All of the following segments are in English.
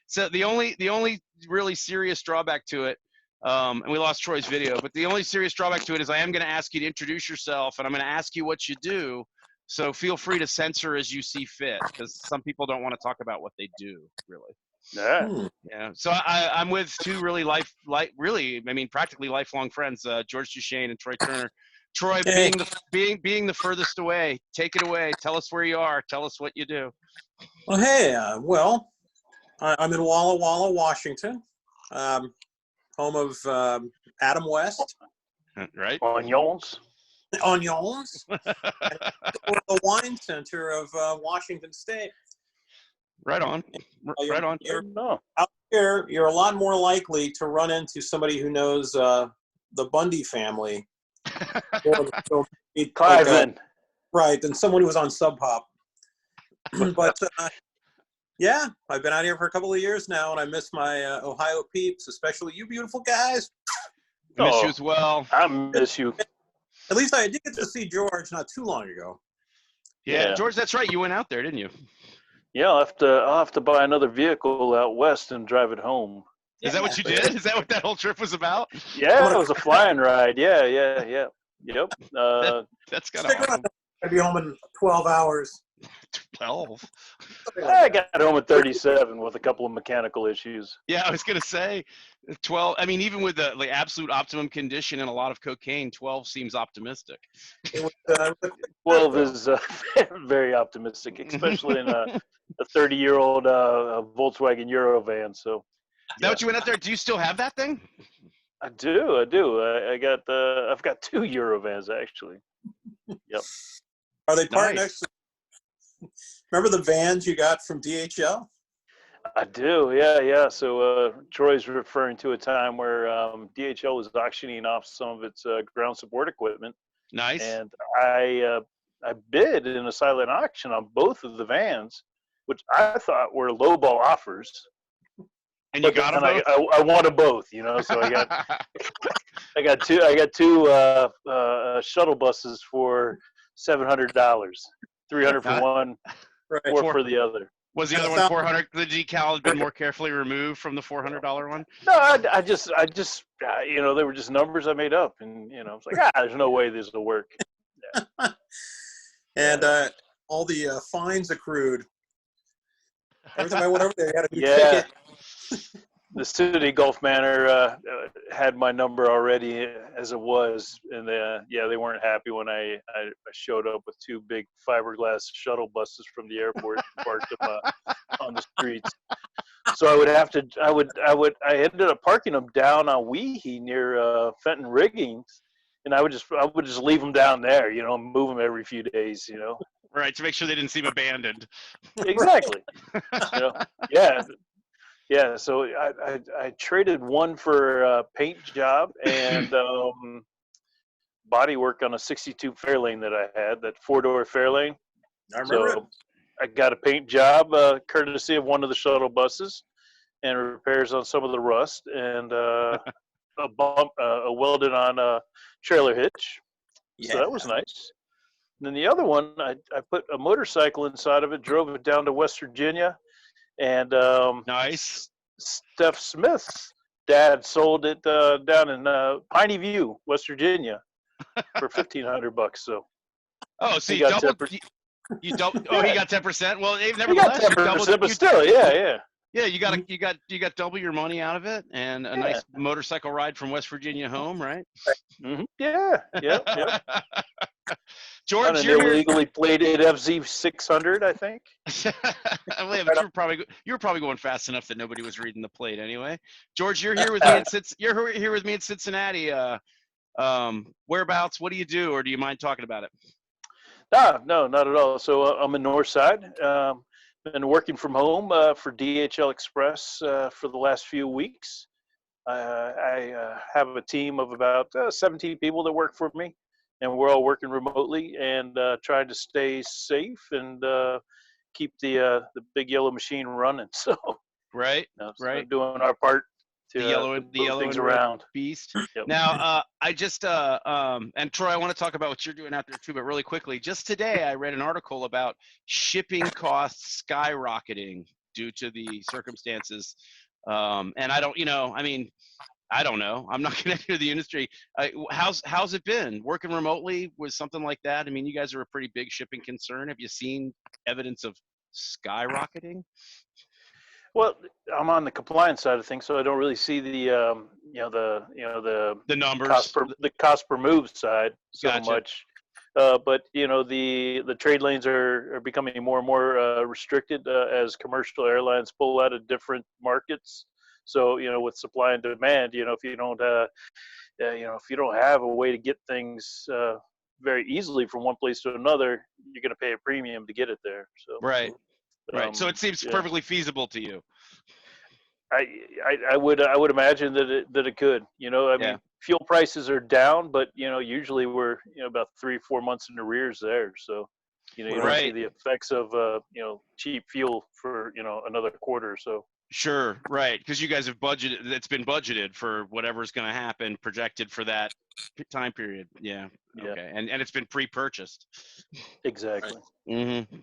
So the only really serious drawback to it, and we lost Troy's video, but the only serious drawback to it is I am going to ask you to introduce yourself, and I'm going to ask you what you do. So feel free to censor as you see fit, because some people don't want to talk about what they do, really. Yeah. Yeah. So I'm with two really practically lifelong friends, George DuChaine and Troy Turner. Troy, Hey. being the furthest away, take it away. Tell us where you are. Tell us what you do. Well, hey, I'm in Walla Walla, Washington, home of Adam West. Right. Onions. Onions. The wine center of Washington State. Right on. Right on. Out here, you're a lot more likely to run into somebody who knows the Bundy family. Cliven. Right, than someone who was on Sub Pop. But yeah, I've been out here for a couple of years now, and I miss my Ohio peeps, especially you beautiful guys. I miss you as well. I miss you. At least I did get to see George not too long ago. Yeah, George, that's right. You went out there, didn't you? Yeah, I'll have to buy another vehicle out west and drive it home. Is that what you did? Is that what that whole trip was about? Yeah, it was a flying ride. Yeah. Yep. That's kind of awesome. I'd be home in 12 hours. 12? I got home at 37 with a couple of mechanical issues. Yeah, I was going to say 12. I mean, even with the absolute optimum condition and a lot of cocaine, 12 seems optimistic. 12 is very optimistic, especially in a 30-year-old Volkswagen Eurovan. So, is that what you went out there? Do you still have that thing? I do. I've got two Eurovans actually. Yep. Are they parked next to? Remember the vans you got from DHL? I do. Yeah. So Troy's referring to a time where DHL was auctioning off some of its ground support equipment. Nice. And I bid in a silent auction on both of the vans, which I thought were lowball offers. And you got them both? I wanted both, So I got two shuttle buses for $700, $300 for one, right. $400 for the other. Was the other one 400? The decal had been more carefully removed from the $400 one. No, I just they were just numbers I made up, and it's like there's no way this will work. Yeah. And all the fines accrued. Every time I went over there, I had a new ticket. The city Gulf Manor had my number already as it was, and they weren't happy when I showed up with two big fiberglass shuttle buses from the airport and parked them on the streets. So I ended up parking them down on Weehee near Fenton Riggings, and I would just leave them down there, move them every few days, Right, to make sure they didn't seem abandoned. Exactly. Yeah, so I traded one for a paint job and body work on a 62 Fairlane that I had, that 4-door Fairlane. I remember it. I got a paint job courtesy of one of the shuttle buses and repairs on some of the rust and a welded on a trailer hitch. Yeah. So that was nice. And then the other one, I put a motorcycle inside of it, drove it down to West Virginia. And nice. Steph Smith's dad sold it down in Piney View, West Virginia, for $1,500. So. Oh, so you doubled. You doubled. Oh, he got 10%. Well, nevertheless, you got 10%, but still, yeah. Yeah, you got double your money out of it, and a nice motorcycle ride from West Virginia home, right? Mm-hmm. Yeah. George, you're illegally plated FZ 600, I think. Well, but you were probably going fast enough that nobody was reading the plate anyway. George, you're here with me in Cincinnati. Whereabouts? What do you do, or do you mind talking about it? No, not at all. So I'm in Northside. Been working from home for DHL Express for the last few weeks. I have a team of about 17 people that work for me. And we're all working remotely and trying to stay safe and keep the big yellow machine running. So right. Doing our part to the yellow things and around. Beast. Yep. Now, I just and Troy, I want to talk about what you're doing out there too, but really quickly, just today I read an article about shipping costs skyrocketing due to the circumstances. And I don't, I mean, I don't know. I'm not connected to the industry. How's it been working remotely with something like that? I mean, you guys are a pretty big shipping concern. Have you seen evidence of skyrocketing? Well, I'm on the compliance side of things, so I don't really see the The numbers, the cost per move side so Gotcha. much. But the trade lanes are becoming more and more restricted as commercial airlines pull out of different markets. So with supply and demand, if you don't if you don't have a way to get things very easily from one place to another, you're going to pay a premium to get it there. So right. Right. So it seems yeah. perfectly feasible to you. I would imagine that it could. I mean, fuel prices are down, but usually we're about 3-4 months in arrears there. So you don't see the effects of cheap fuel for another quarter or so. Sure, right, because you guys have budgeted. It's been budgeted for whatever's going to happen, projected for that time period. Yeah. Okay, and it's been pre-purchased. Exactly. Mm-hmm.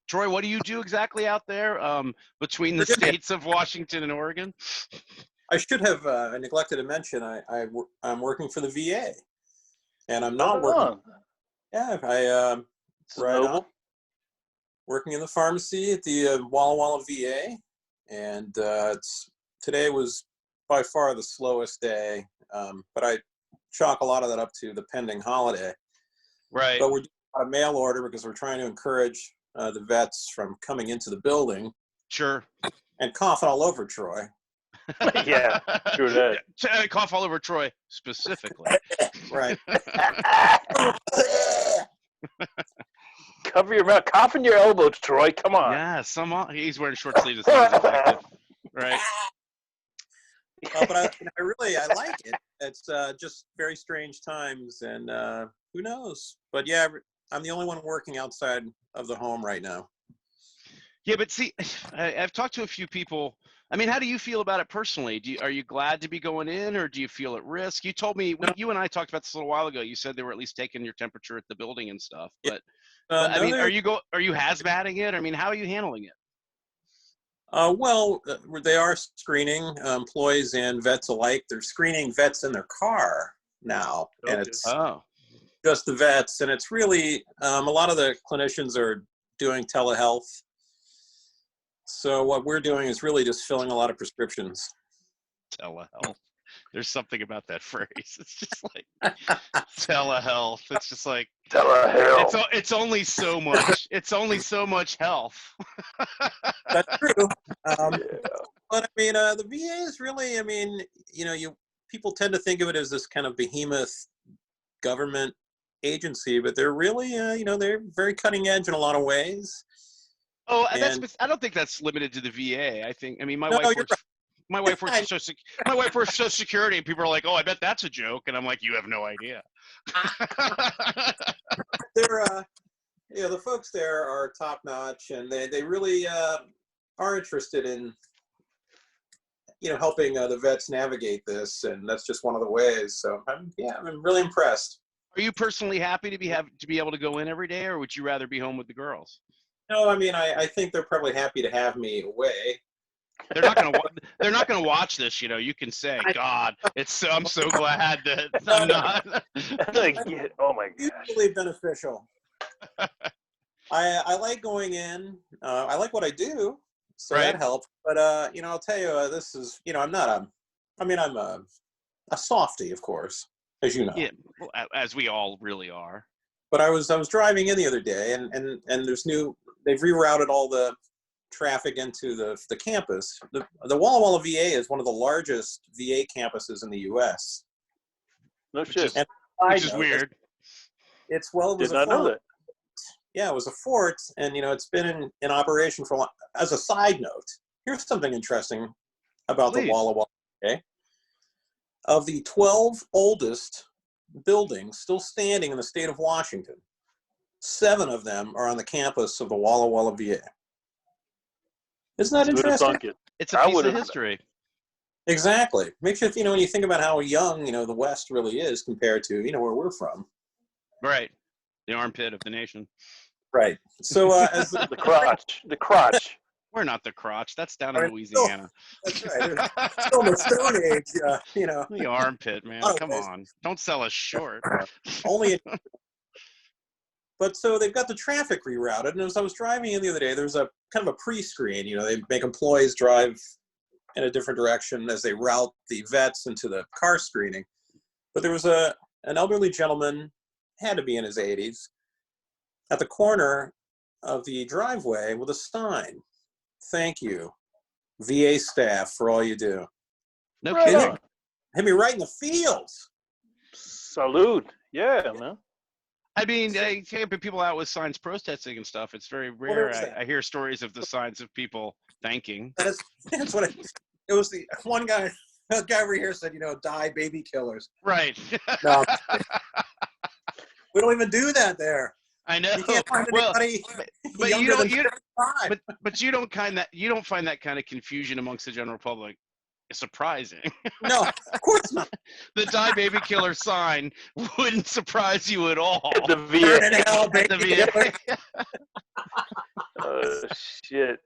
Troy, what do you do exactly out there between the states of Washington and Oregon? I should have neglected to mention I'm working for the VA, and I'm not working. Yeah, working in the pharmacy at the Walla Walla VA, and today was by far the slowest day, but I chalk a lot of that up to the pending holiday. Right. But we're doing a mail order because we're trying to encourage the vets from coming into the building. Sure. And coughing all over Troy. Yeah, true that. Cough all over Troy specifically. Right. Cover your mouth. Cough in your elbow, Troy. Come on. Yeah, he's wearing short sleeves. It's not as effective. Right. But I like it. It's just very strange times, and who knows? But yeah, I'm the only one working outside of the home right now. Yeah, but see, I've talked to a few people. I mean, how do you feel about it personally? Are you glad to be going in, or do you feel at risk? You told me, you and I talked about this a little while ago. You said they were at least taking your temperature at the building and stuff. But, but I mean, are you hazmatting it? I mean, how are you handling it? Well, they are screening employees and vets alike. They're screening vets in their car now, and it's just the vets. And it's really a lot of the clinicians are doing telehealth. So what we're doing is really just filling a lot of prescriptions. Telehealth. There's something about that phrase. It's just like telehealth. It's just like telehealth. It's only so much. It's only so much health. That's true. But I mean, the VA is really. I mean, people tend to think of it as this kind of behemoth government agency, but they're really, they're very cutting edge in a lot of ways. Oh, I don't think that's limited to the VA. I mean, my wife works for Social Security, and people are like, "Oh, I bet that's a joke," and I'm like, "You have no idea." They're, the folks there are top notch, and they really are interested in, helping the vets navigate this, and that's just one of the ways. So I'm really impressed. Are you personally happy to be able to go in every day, or would you rather be home with the girls? No, I mean, I think they're probably happy to have me away. They're not gonna watch this. You can say, "God, I'm so glad that I'm not." Oh my gosh. Hugely beneficial. I like going in. I like what I do, so that helps. But I'll tell you, this is I'm not I'm a softie, of course, as you know. Yeah, well, as we all really are. But I was driving in the other day, and they've rerouted all the traffic into the campus. The Walla Walla VA is one of the largest VA campuses in the U.S. No shit. Which is weird. It was a fort. Yeah, it was a fort, and it's been in operation for a long. As a side note, here's something interesting about the Walla Walla VA. Of the 12 oldest buildings still standing in the state of Washington, 7 of them are on the campus of the Walla Walla VA. Isn't that interesting? It's a piece of history. Exactly. Makes you, when you think about how young, the West really is compared to, where we're from. Right. The armpit of the nation. Right. So as the crotch. We're not the crotch. That's down I in mean, Louisiana. That's right. Still in the Stone Age, you know. The armpit, man. lot of Come ways. on. Don't sell us short. Only. But so they've got the traffic rerouted, and as I was driving in the other day, there's a kind of a pre-screen. You know, they make employees drive in a different direction as they route the vets into the car screening. But there was an elderly gentleman, had to be in his 80s, at the corner of the driveway with a sign. Thank you, VA staff, for all you do. No Right kidding. on. Hit me right in the feels. Salute. Yeah, man. I mean, I can't put people out with signs protesting and stuff. It's very Well, rare. there's that. I hear stories of the signs of people thanking. That's what it was. The one guy, that guy over here said, you know, die baby killers. Right. No, we don't even do that there. I know. You can't find Well, anybody but younger than 35. but you don't find that kind of confusion amongst the general public surprising. No, of course not. The die baby killer sign wouldn't surprise you at all. The Burn in VA. hell, At baby the killers. Oh, shit.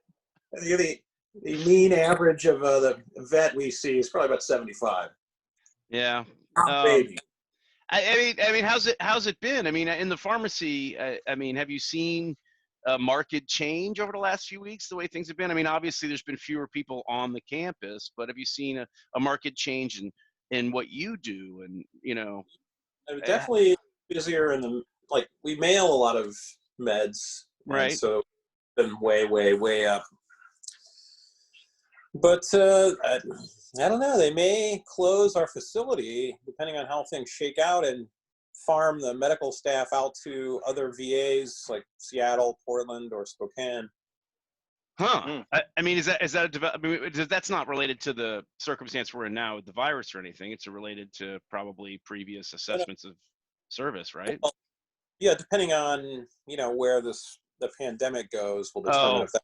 The mean average of the vet we see is probably about 75. Yeah. Baby. I mean, how's it been? I mean, in the pharmacy, I mean, have you seen a market change over the last few weeks, the way things have been? I mean, obviously there's been fewer people on the campus, but have you seen a market change in what you do? And, you know, Definitely busier in the, like, we mail a lot of meds. Right. So it's been way up. But I don't know. They may close our facility depending on how things shake out and farm the medical staff out to other VAs like Seattle, Portland, or Spokane. Huh. I mean, is that I mean, that's not related to the circumstance we're in now with the virus or anything. It's related to probably previous assessments of service, right? Well, yeah, depending on, you know, where the pandemic goes will determine if that.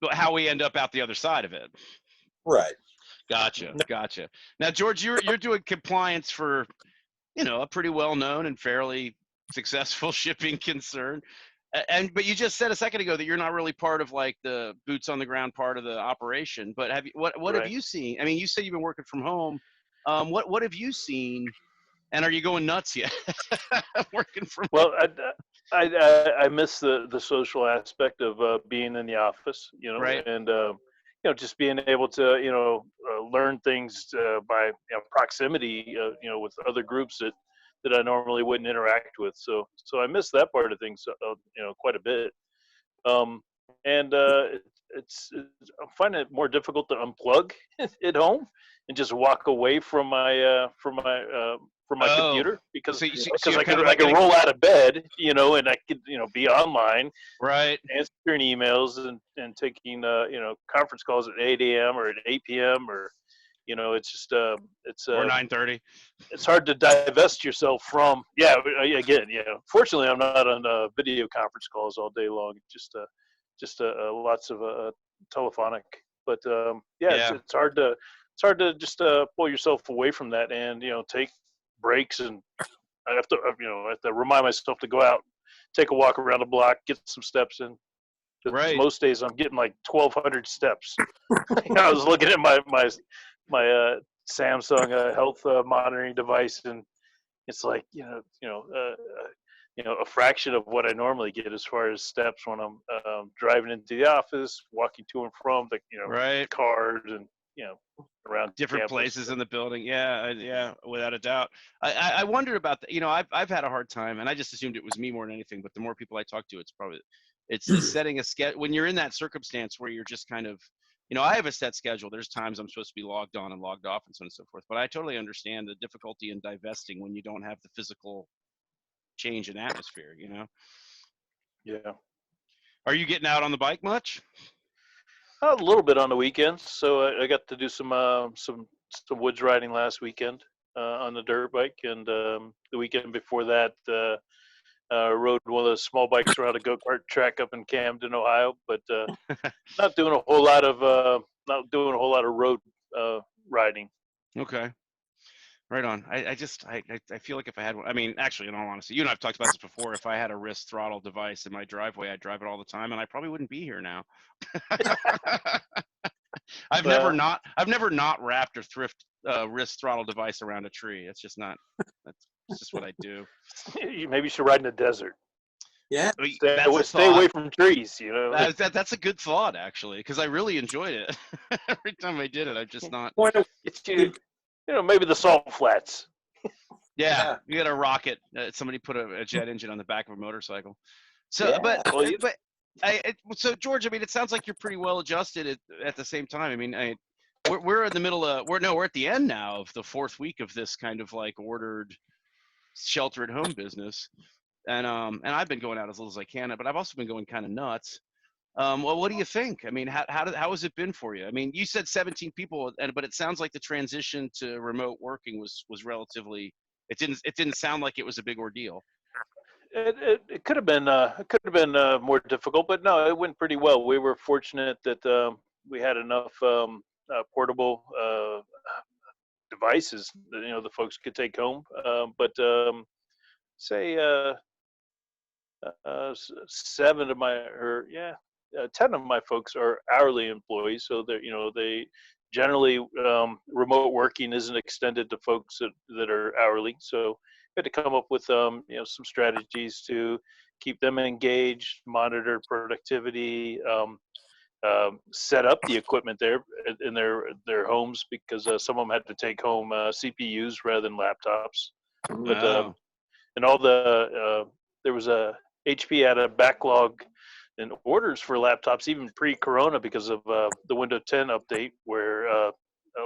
How we end up out the other side of it. Right. Gotcha. Now, George, you're doing compliance for, you know, a pretty well-known and fairly successful shipping concern. But you just said a second ago that you're not really part of like the boots on the ground part of the operation. But what Right. have you seen? I mean, you said you've been working from home. What have you seen? And are you going nuts yet? Working from Well, I miss the social aspect of being in the office, you know, Right. and you know, just being able to, you know, learn things by, you know, proximity, you know, with other groups that I normally wouldn't interact with. So I miss that part of things, you know, quite a bit. And I'm finding it more difficult to unplug at home and just walk away from my computer because so because you're I kind could of like roll out of bed, you know, and I could, you know, be online, right. answering emails and taking you know, conference calls at 8 a.m. or at 8 p.m. or, you know, it's just Or 9:30. it's hard to divest yourself from. Yeah, again, yeah. Fortunately, I'm not on video conference calls all day long. Just lots of telephonic. But Yeah. it's hard to just pull yourself away from that and, you know, take breaks. And I have to remind myself to go out, take a walk around the block, get some steps in. 'Cause Right. most days I'm getting like 1,200 steps. I was looking at my Samsung health monitoring device, and it's like a fraction of what I normally get as far as steps when I'm driving into the office, walking to and from the Right. cars, and around Different campus. places in the building. Yeah, without a doubt. I wondered about that. You know, I've had a hard time, and I just assumed it was me more than anything. But the more people I talk to, it's the setting a schedule. When you're in that circumstance where you're just kind of, you know, I have a set schedule. There's times I'm supposed to be logged on and logged off and so on and so forth. But I totally understand the difficulty in divesting when you don't have the physical change in atmosphere, you know? Yeah. Are you getting out on the bike much? A little bit on the weekends. So I got to do some woods riding last weekend on the dirt bike, and the weekend before that rode one of those small bikes around a go-kart track up in Camden, Ohio. But not doing a whole lot of road riding. Okay. Right on. I feel like if I had one, I mean, actually, in all honesty, you and I've talked about this before. If I had a wrist throttle device in my driveway, I'd drive it all the time, and I probably wouldn't be here now. I've never not wrapped or thrift wrist throttle device around a tree. It's just not. It's just what I do. Maybe you should ride in the desert. Yeah. Stay away from trees. That's a good thought, actually, because I really enjoyed it. Every time I did it, I'm just not. Maybe the salt flats. Yeah, you got a rocket. Somebody put a jet engine on the back of a motorcycle. So, so George, I mean, it sounds like you're pretty well adjusted at the same time. I mean, we're in the middle of we're at the end now of the 4th week of this kind of like ordered shelter at home business, and I've been going out as little as I can, but I've also been going kind of nuts. Well, what do you think? I mean, how has it been for you? I mean, you said 17 people, but it sounds like the transition to remote working was relatively. It didn't sound like it was a big ordeal. It could have been more difficult, but no, it went pretty well. We were fortunate that we had enough portable devices that the folks could take home. But say 10 of my folks are hourly employees, so they generally remote working isn't extended to folks that are hourly. So we had to come up with some strategies to keep them engaged, monitor productivity, set up the equipment there in their homes, because some of them had to take home CPUs rather than laptops. But and all there was HP had a backlog in orders for laptops even pre-corona because of the Windows 10 update, where a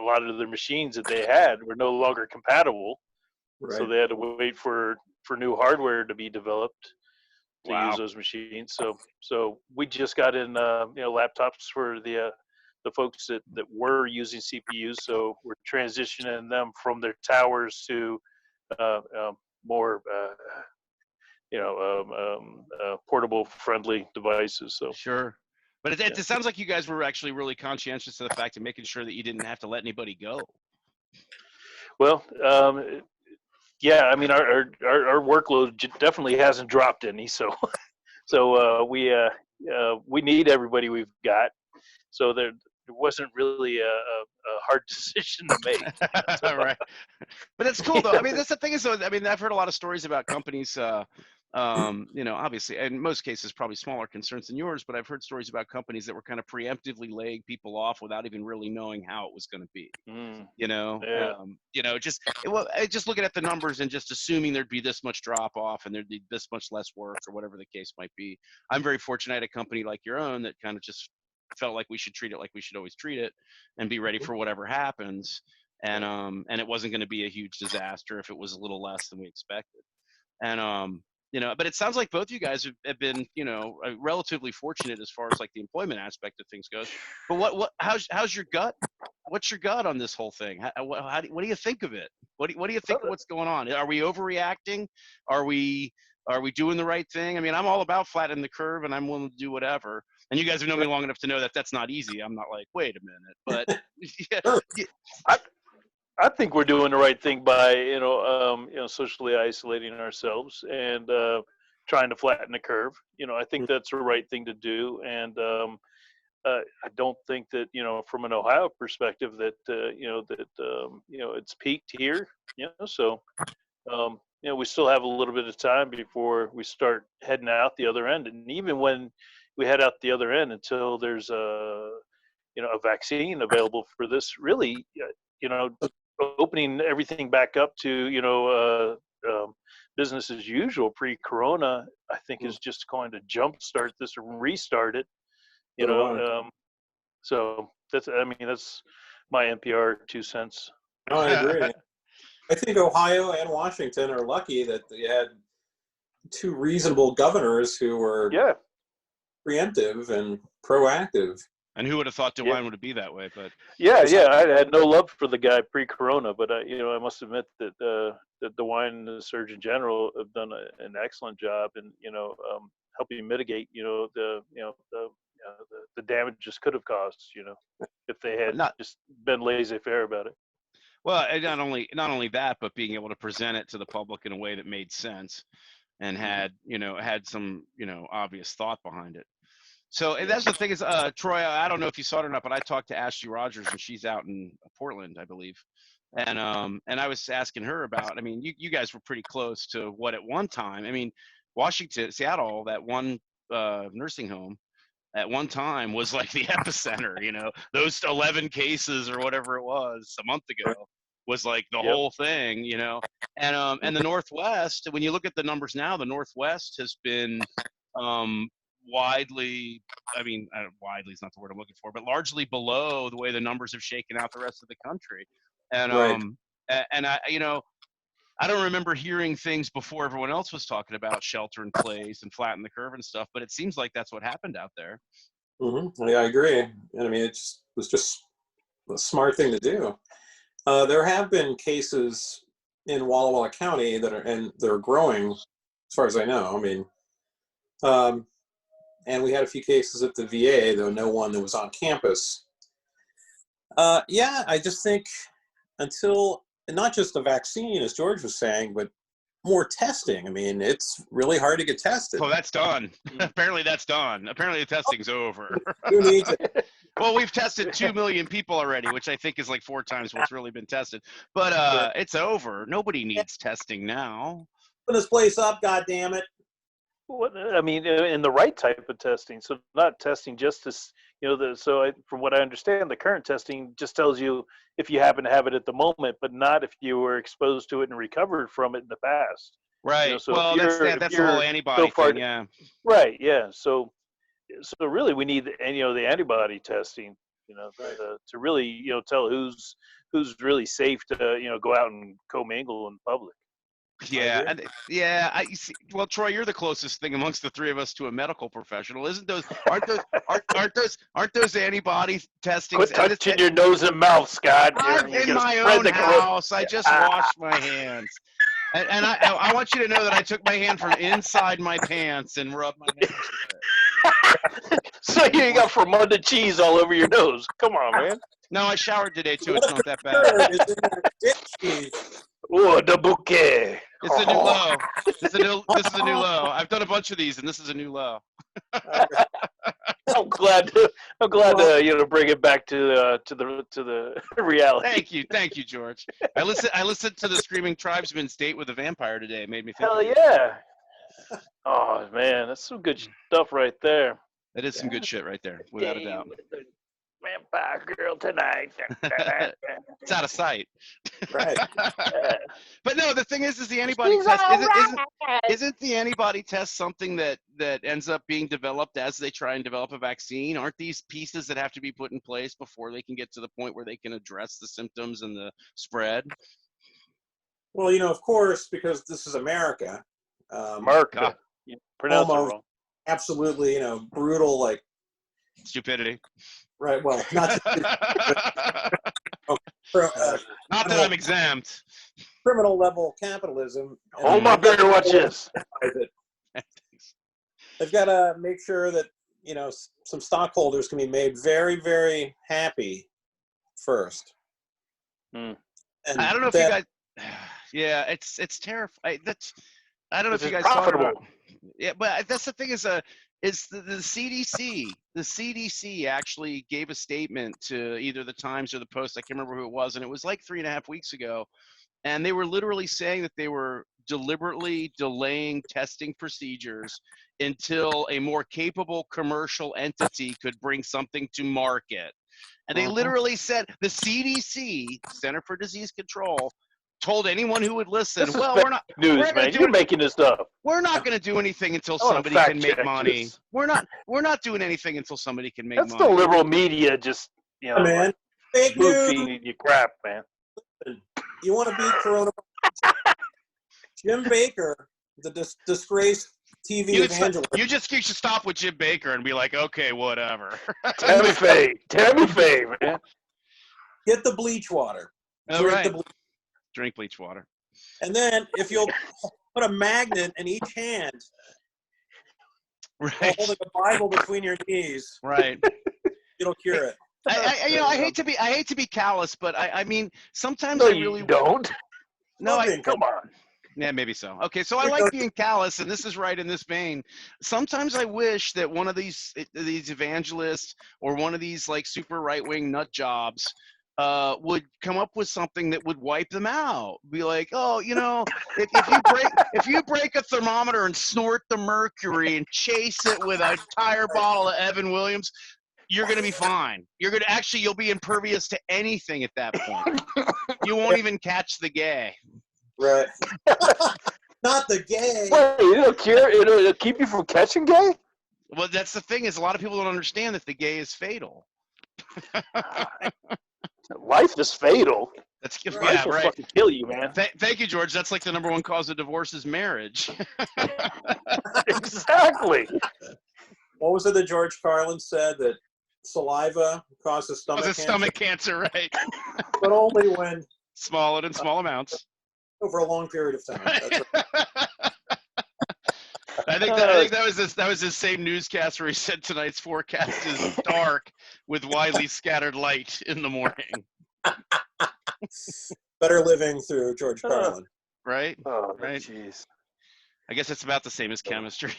lot of the machines that they had were no longer compatible. Right. So they had to wait for new hardware to be developed to use those machines. So we just got in laptops for the folks that were using CPUs. So we're transitioning them from their towers to more portable friendly devices. So sure, but it sounds like you guys were actually really conscientious of the fact of making sure that you didn't have to let anybody go. Well, yeah, I mean our workload definitely hasn't dropped any, so we need everybody we've got. So there wasn't really a hard decision to make. Right, but it's cool though. I mean, that's the thing is, I mean, I've heard a lot of stories about companies. Obviously, in most cases, probably smaller concerns than yours, but I've heard stories about companies that were kind of preemptively laying people off without even really knowing how it was going to be. Just looking at the numbers and just assuming there'd be this much drop off and there'd be this much less work or whatever the case might be. I'm very fortunate I had a company like your own that kind of just felt like we should treat it like we should always treat it and be ready for whatever happens. And it wasn't going to be a huge disaster if it was a little less than we expected. And but it sounds like both you guys have been, relatively fortunate as far as like the employment aspect of things goes. But how's your gut? What's your gut on this whole thing? What do you think of it? What do you think of what's going on? Are we overreacting? Are we doing the right thing? I mean, I'm all about flattening the curve, and I'm willing to do whatever. And you guys have known me long enough to know that that's not easy. I'm not like, wait a minute, but I think we're doing the right thing by socially isolating ourselves and trying to flatten the curve. I think that's the right thing to do, and I don't think that from an Ohio perspective that it's peaked here. So we still have a little bit of time before we start heading out the other end, and even when we head out the other end, until there's a vaccine available for this, really, opening everything back up to business as usual pre-corona, I think is just going to jumpstart this and restart it. So that's my NPR 2 cents. No, I agree. I think Ohio and Washington are lucky that they had two reasonable governors who were preemptive and proactive. And who would have thought DuChaine would be that way? But I had no love for the guy pre-corona, but I must admit that that DuChaine and the Surgeon General have done an excellent job in helping mitigate the damage this could have caused if they had just been laissez-faire about it. Well, and not only that, but being able to present it to the public in a way that made sense and had some obvious thought behind it. So and that's the thing is, Troy, I don't know if you saw it or not, but I talked to Ashley Rogers, and she's out in Portland, I believe. And I was asking her about, I mean, you guys were pretty close to what at one time, I mean, Washington, Seattle, that one nursing home at one time was like the epicenter, those 11 cases or whatever it was a month ago was like the whole thing, and the Northwest, when you look at the numbers now, the Northwest has been widely, I mean, widely is not the word I'm looking for, but largely below the way the numbers have shaken out the rest of the country. And and I don't remember hearing things before everyone else was talking about shelter in place and flatten the curve and stuff, but it seems like that's what happened out there. Yeah, I agree. And I mean, it was just a smart thing to do. There have been cases in Walla Walla County they're growing, as far as I know. I mean, and we had a few cases at the VA, though no one that was on campus. Yeah, I just think until, not just a vaccine, as George was saying, but more testing. I mean, it's really hard to get tested. Well, that's done. Apparently that's done. Apparently the testing's over. Who needs it? Well, we've tested 2 million people already, which I think is like 4 times what's really been tested. But it's over. Nobody needs testing now. Open this place up, goddammit. I mean, in the right type of testing. So not testing just to, from what I understand, the current testing just tells you if you happen to have it at the moment, but not if you were exposed to it and recovered from it in the past. Right. So well, that's the whole antibody thing, yeah. Right, yeah. So really we need, the antibody testing, to really, tell who's really safe to, go out and commingle in public. Yeah, I see. Well, Troy, you're the closest thing amongst the three of us to a medical professional. Aren't those antibody testings? Quit touching your nose and mouth, Scott. I'm in my own house. I just washed my hands, and I want you to know that I took my hand from inside my pants and rubbed my nose with it. So you got fermented cheese all over your nose. Come on, man. No, I showered today too. It's not that bad. Oh, the bouquet. It's a new low. This is a new low. I've done a bunch of these, and this is a new low. I'm glad to bring it back to the reality. Thank you, George. I listened to the Screaming Tribesman's Date with a Vampire today. It made me think. Hell yeah! Oh man, that's some good stuff right there. That is some good shit right there, without a doubt. Vampire girl tonight. It's out of sight. Right. But no, the thing is the antibody test isn't the antibody test something that ends up being developed as they try and develop a vaccine? Aren't these pieces that have to be put in place before they can get to the point where they can address the symptoms and the spread? Well, of course, because this is America. America. You pronounce it wrong. Absolutely, brutal, like stupidity. Right. Well, not not that I'm exempt. Criminal level capitalism. Hold my beer, watch this. They've got to make sure that some stockholders can be made very, very happy first. And I don't know if you guys. Yeah, it's terrifying. I don't know if you guys thought about. Yeah, but that's the thing is the CDC. The CDC actually gave a statement to either the Times or the Post. I can't remember who it was, and it was like 3.5 weeks ago. And they were literally saying that they were deliberately delaying testing procedures until a more capable commercial entity could bring something to market. And they literally said, the CDC, Center for Disease Control, told anyone who would listen, well, we're not news, man. You're making this up. We're not going to do anything until somebody can make money. We're not doing anything until somebody can make money. That's the liberal media just, man. Fake news. Feeding you crap, man. You want to beat coronavirus? Jim Baker, the disgraced TV evangelist. You should stop with Jim Baker and be like, okay, whatever. Tammy Faye, man. Get the bleach water. Drink bleach water. And then if you'll put a magnet in each hand, right, holding a Bible between your knees, right, it'll cure it. I hate to be callous, but I mean, sometimes No, I really you don't. No, Come on. Yeah, maybe so. Okay, so I like being callous, and this is right in this vein. Sometimes I wish that one of these evangelists or one of these like super right-wing nut jobs would come up with something that would wipe them out. Be like, oh, if you break a thermometer and snort the mercury and chase it with an entire bottle of Evan Williams, you're gonna be fine. You'll be impervious to anything at that point. You won't even catch the gay. Right. Not the gay. Wait, it'll keep you from catching gay? Well, that's the thing is a lot of people don't understand that the gay is fatal. Life is fatal. That's Life yeah, will right. fucking kill you, man. Thank you, George. That's like the #1 cause of divorce is marriage. Exactly. What was it that George Carlin said, that saliva causes stomach cancer? Right? But only when Small and in small amounts. over a long period of time. That's right. I think that was his same newscast where he said tonight's forecast is dark with widely scattered light in the morning. Better living through George Carlin. Right? Oh, right. Jeez. I guess it's about the same as chemistry.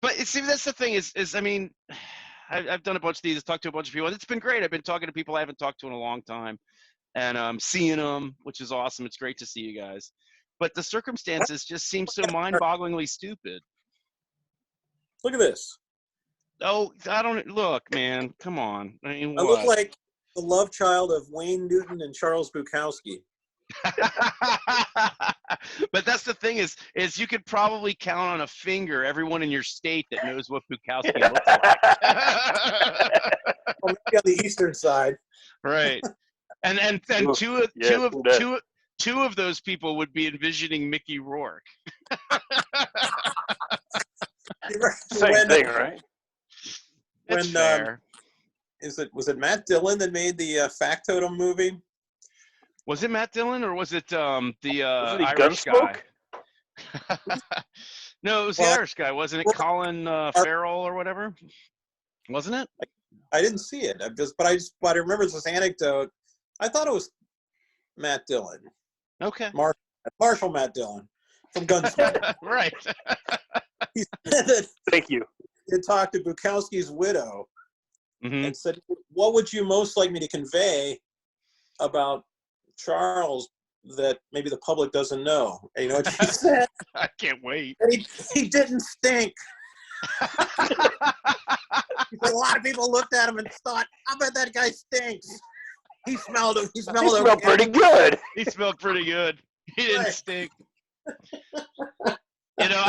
But see, that's the thing is I mean, I've done a bunch of these, talked to a bunch of people, and it's been great. I've been talking to people I haven't talked to in a long time, and seeing them, which is awesome. It's great to see you guys. But the circumstances just seem so mind-bogglingly stupid. Look at this. Oh, I don't look, man. Come on. I mean, I look like the love child of Wayne Newton and Charles Bukowski. But that's the thing is you could probably count on a finger everyone in your state that knows what Bukowski looks like. Well, maybe on the eastern side. Right. And two of those people would be envisioning Mickey Rourke. Same thing, right? It's fair. Was it Matt Dillon that made the Factotum movie? Was it Matt Dillon or was it the Wasn't he Irish Gunsmoke? guy? No, it was the Irish guy, wasn't it? Colin Farrell or whatever, wasn't it? I didn't see it. But I remember this anecdote. I thought it was Matt Dillon. Okay. Marshall Matt Dillon from Gunsmoke. Right. He said that Thank you. he had talked to Bukowski's widow and said, "What would you most like me to convey about Charles that maybe the public doesn't know?" And you know what she said? I can't wait. He didn't stink. A lot of people looked at him and thought, "I bet that guy stinks." He smelled him. He smelled pretty good. He smelled pretty good. He didn't stink. You know,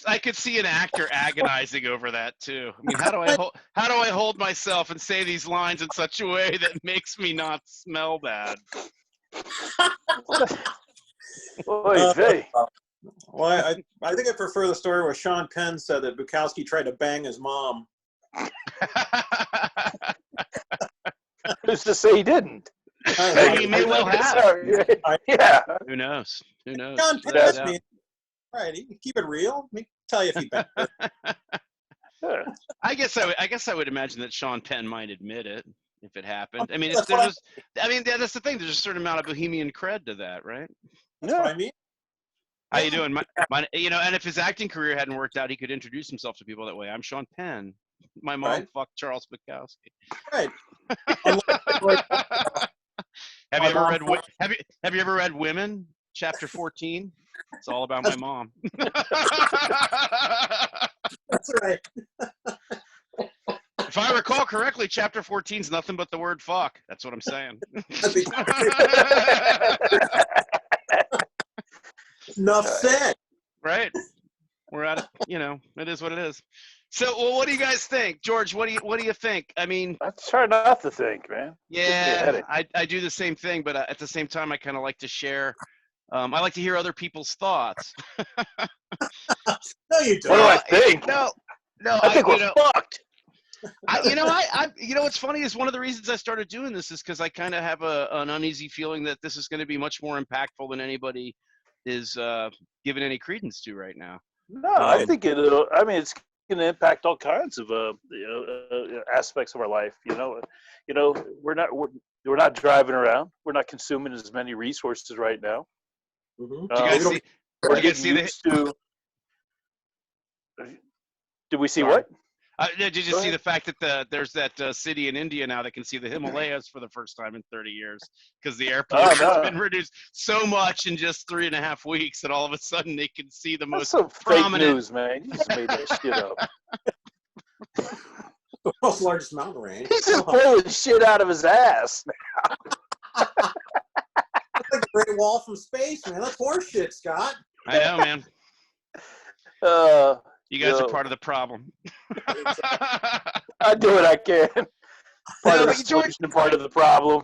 I could see an actor agonizing over that too. I mean, how do I hold myself and say these lines in such a way that makes me not smell bad? Well, I think I prefer the story where Sean Penn said that Bukowski tried to bang his mom. Who's to say he didn't? He may well have. Yeah. Who knows? Who knows? Sean Penn, right? Keep it real. Let me tell you if he banged her. I guess I would imagine that Sean Penn might admit it if it happened. I mean, that's the thing. There's a certain amount of bohemian cred to that, right? That's what I mean. How you doing? And if his acting career hadn't worked out, he could introduce himself to people that way. I'm Sean Penn. My mom fucked Charles Bukowski. Right. Have you ever read Women, chapter 14? It's all about my mom. That's right. If I recall correctly, chapter 14 is nothing but the word fuck. That's what I'm saying. Enough said. Right. We're at it. You know, it is what it is. So, well, what do you guys think, George? What do you think? I mean, that's hard not to think, man. Yeah, I do the same thing, but at the same time, I kind of like to share. I like to hear other people's thoughts. No, you don't. What do I think? No. I think we're fucked. What's funny is one of the reasons I started doing this is because I kind of have an uneasy feeling that this is going to be much more impactful than anybody is giving any credence to right now. No, I think it'll. I mean, it's can impact all kinds of aspects of our life. We're not driving around. We're not consuming as many resources right now. Mm-hmm. Did we see what? Did you just see the fact that there's that city in India now that can see the Himalayas for the first time in 30 years because the air pollution has been reduced so much in just 3.5 weeks that all of a sudden they can see the most prominent. Fake news, man. You just made that shit up. The world's largest mountain range. He's just pulling shit out of his ass. That's like the Great Wall from space, man. That's horse shit, Scott. I know, man. You guys are part of the problem. I do what I can. Part of the solution and part of the problem,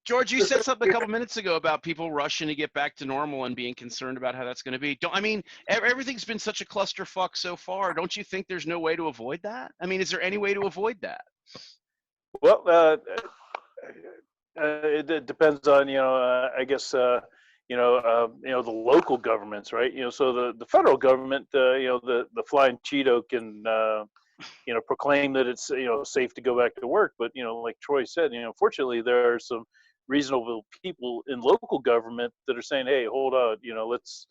George, you said something a couple minutes ago about people rushing to get back to normal and being concerned about how that's going to be. Everything's been such a clusterfuck so far. Don't you think there's no way to avoid that? I mean, is there any way to avoid that? Well, it depends on, I guess, the local governments, right? So the federal government, the Flying Cheeto can, proclaim that it's, safe to go back to work. But, like Troy said, fortunately, there are some reasonable people in local government that are saying, hey, hold on, let's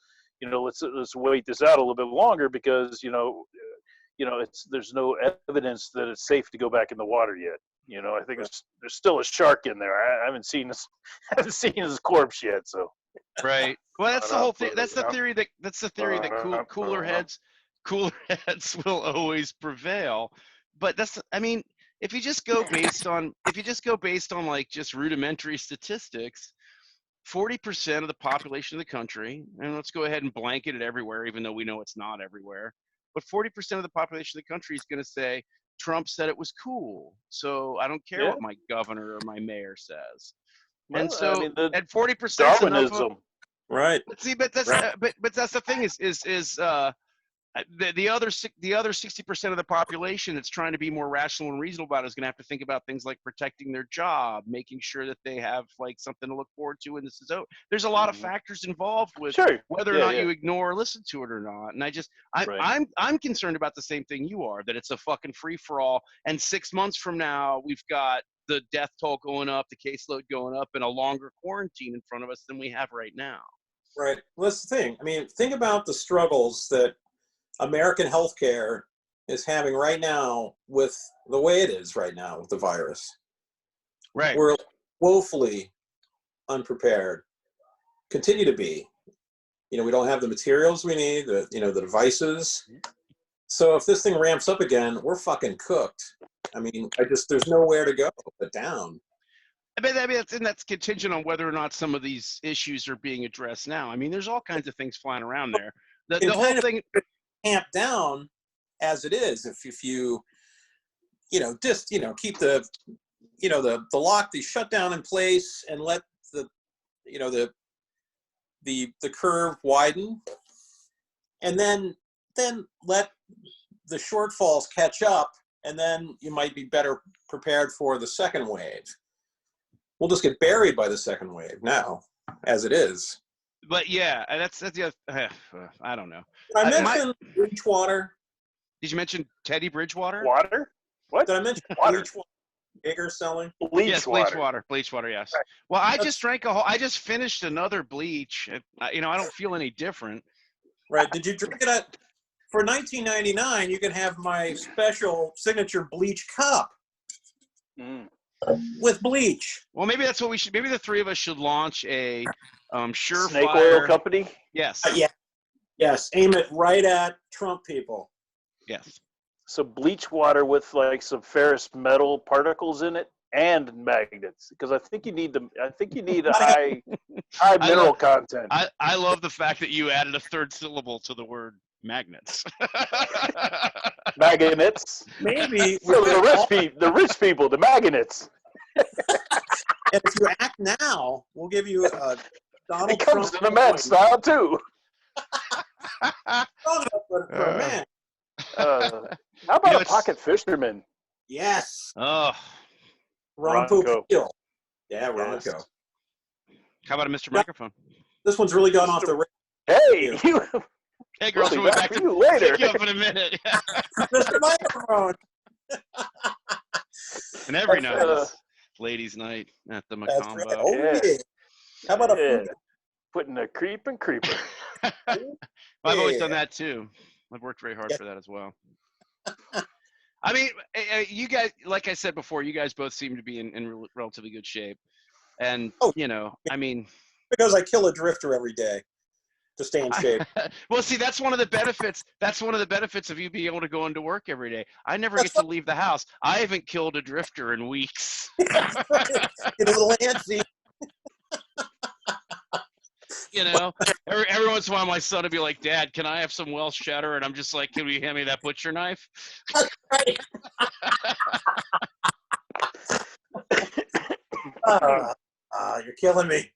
wait this out a little bit longer because, there's no evidence that it's safe to go back in the water yet. I think there's still a shark in there. I haven't seen his corpse yet. So. Right. Well, that's the whole thing. That's the theory that cooler heads will always prevail. But if you just go based on like just rudimentary statistics, 40% of the population of the country, and let's go ahead and blanket it everywhere, even though we know it's not everywhere, but 40% of the population of the country is going to say Trump said it was cool, so I don't care what my governor or my mayor says. Well, and so, at 40%, Darwinism, right? See, but that's but that's the thing is the other 60% of the population that's trying to be more rational and reasonable about it is going to have to think about things like protecting their job, making sure that they have like something to look forward to when this is over. There's a lot of factors involved with whether or not you ignore or listen to it or not. And I'm concerned about the same thing you are, that it's a fucking free for all. And 6 months from now, we've got the death toll going up, the caseload going up, and a longer quarantine in front of us than we have right now. Right. Well, that's the thing. I mean, think about the struggles that American healthcare is having right now with the way it is right now with the virus. Right. We're woefully unprepared. Continue to be. We don't have the materials we need, the devices. So if this thing ramps up again, we're fucking cooked. I mean, there's nowhere to go but down. That's contingent on whether or not some of these issues are being addressed now. I mean, there's all kinds of things flying around there. The whole thing tamp down as it is. If you keep the lock, the shutdown in place, and let the curve widen, and then let the shortfalls catch up, and then you might be better prepared for the second wave. We'll just get buried by the second wave now, as it is. But that's the I don't know. I mentioned Bridgewater. Did you mention Teddy Bridgewater? Water? What? Did I mention Bridgewater? Bigger selling? Bleach water. Bleach water, yes. Right. Well, I just finished another bleach. I don't feel any different. Right. Did you drink it for $19.99? You can have my special signature bleach cup. With bleach. Well, maybe that's what we should. Maybe the three of us should launch a surefire snake oil company. Yes. Yes. Aim it right at Trump people. Yes. So bleach water with like some ferrous metal particles in it and magnets, because I think you need a high mineral content. I love the fact that you added a third syllable to the word magnets. Magnets. Maybe so the rich people, the magnets. And if you act now, we'll give you a Donald It comes Trump in a man style too. Man. How about a pocket fisherman? Yes. Oh. Ronco. Yeah, Ronco. Yes. How about a Mr. Microphone? This one's really gone off the rails. Hey, Hey, girls, we'll be back to later. pick you up in a minute. Mr. Microphone. And every night is ladies' night at the Macombo. Right. Oh, yeah. How about a food? Putting a creeper. I've always done that too. I've worked very hard for that as well. I mean, you guys, like I said before, you guys both seem to be in relatively good shape. And, you know, I mean. Because I kill a drifter every day to stay in shape. Well, see, that's one of the benefits. That's one of the benefits of you being able to go into work every day. I never get to leave the house. I haven't killed a drifter in weeks. Get a little antsy. You know, every once in a while, my son would be like, "Dad, can I have some Welsh cheddar?" And I'm just like, "Can you hand me that butcher knife?" That's right. You're killing me.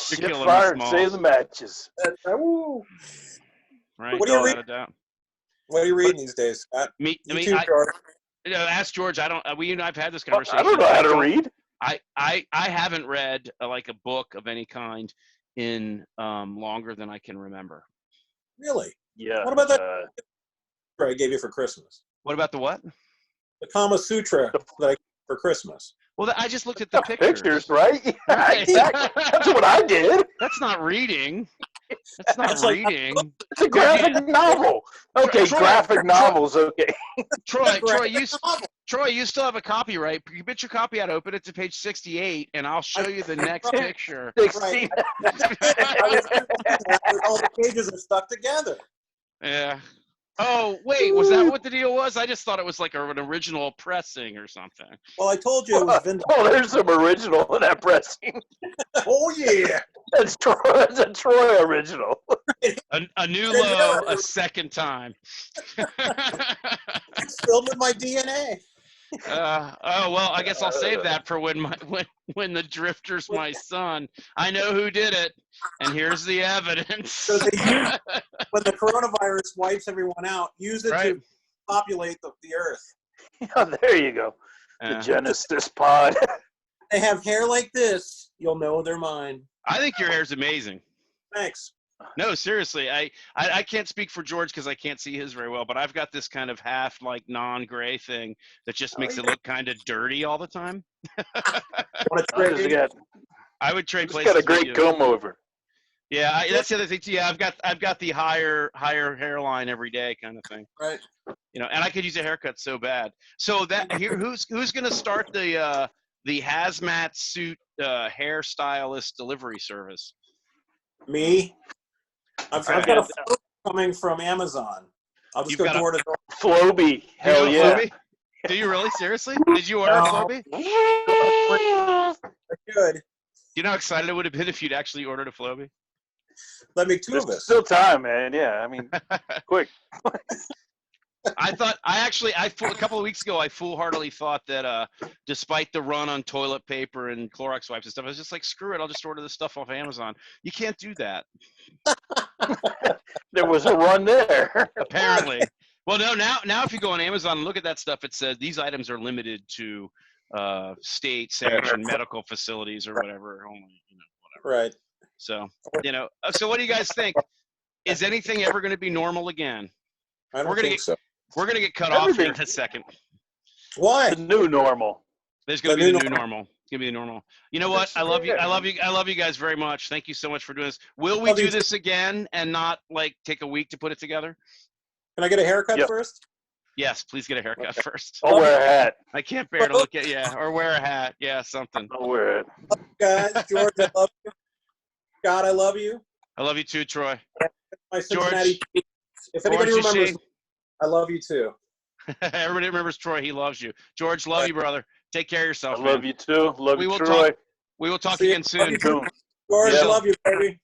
You're killing fired, me, save the matches. Right? What are you reading? What are you reading these days, Scott? Me, too, George. Ask George. I don't. I've had this conversation. I don't know how to read. I haven't read like a book of any kind in longer than I can remember. Really? Yeah. What about that I gave you for Christmas? What about the what? The Kama Sutra that I gave you for Christmas. Well, I just looked at the pictures, right? Yeah, exactly. That's what I did. That's not reading. That's not reading. It's a graphic novel. Okay, graphic novels. Okay. Troy, you still have a copy, right? You get your copy out, open it to page 68, and I'll show you the next picture. 16. All the pages are stuck together. Yeah. Oh, wait, was that what the deal was? I just thought it was like an original pressing or something. Well, I told you it was vintage. Oh, there's some original in that pressing. Oh, yeah. That's a Troy original. A new low, a second time. It's filled with my DNA. Oh, well, I guess I'll save that for when the drifter's my son. I know who did it, and here's the evidence. So when the coronavirus wipes everyone out, use it to populate the earth. Oh, there you go. The Genesis pod. They have hair like this, you'll know they're mine. I think your hair's amazing. Thanks. No, seriously, I can't speak for George because I can't see his very well, but I've got this kind of half like non-gray thing that just makes it look kind of dirty all the time. I would trade places. Got a great comb over. Yeah, that's the other thing too. Yeah, I've got the higher hairline every day kind of thing. Right. You know, and I could use a haircut so bad. So that here, who's gonna start the hazmat suit hairstylist delivery service? Me. I've got a photo coming from Amazon. I'll just go door to door. Floby. Hell yeah. Floby? Do you really? Seriously? Did you order Floby? I could. You know how excited I would have been if you'd actually ordered a Floby? Let me two of us. Still time, man. Yeah, I mean, quick. A couple of weeks ago, I foolhardily thought that despite the run on toilet paper and Clorox wipes and stuff, I was just like, screw it, I'll just order this stuff off Amazon. You can't do that. There was a run there. Apparently. Well, no, now if you go on Amazon and look at that stuff, it says these items are limited to state-sanctioned medical facilities or whatever. Only, whatever. Right. So, so what do you guys think? Is anything ever going to be normal again? I don't think so. We're going to get cut off here in a second. Why? The new normal. There's going to be the new normal. It's going to be the normal. You know what? I love you. I love you guys very much. Thank you so much for doing this. Will we do this again and not like take a week to put it together? Can I get a haircut first? Yes, please get a haircut first. I'll wear a hat. I can't bear to look at or wear a hat. Yeah, something. I'll wear it. Guys, George, I love you. Scott, I love you. I love you too, Troy. My Cincinnati. If anybody remembers, I love you too. Everybody remembers Troy. He loves you. George, love you, brother. Take care of yourself. I love you too. Love you, Troy. We will talk again soon. George, I love you, baby.